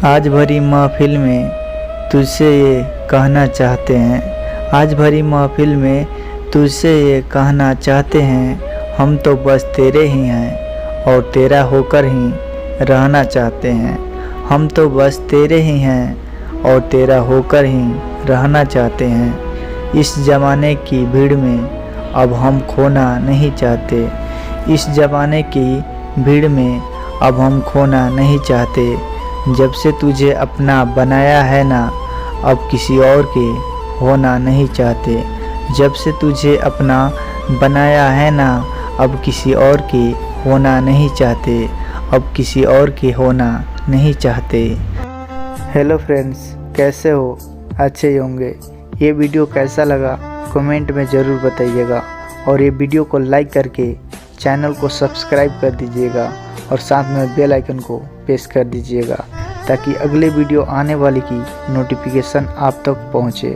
आज भरी महफिल में तुझसे ये कहना चाहते हैं। आज भरी महफिल में तुझसे ये कहना चाहते हैं, हम तो बस तेरे ही हैं और तेरा होकर ही रहना चाहते हैं। हम तो बस तेरे ही हैं और तेरा होकर ही रहना चाहते हैं। इस ज़माने की भीड़ में अब हम खोना नहीं चाहते। इस ज़माने की भीड़ में अब हम खोना नहीं चाहते। जब से तुझे अपना बनाया है ना, अब किसी और के होना नहीं चाहते। जब से तुझे अपना बनाया है ना, अब किसी और के होना नहीं चाहते। अब किसी और के होना नहीं चाहते। हेलो फ्रेंड्स, कैसे हो? अच्छे होंगे। ये वीडियो कैसा लगा कमेंट में ज़रूर बताइएगा और ये वीडियो को लाइक करके चैनल को सब्सक्राइब कर दीजिएगा और साथ में बेल आइकन को प्रेस कर दीजिएगा ताकि अगले वीडियो आने वाली की नोटिफिकेशन आप तक पहुँचे।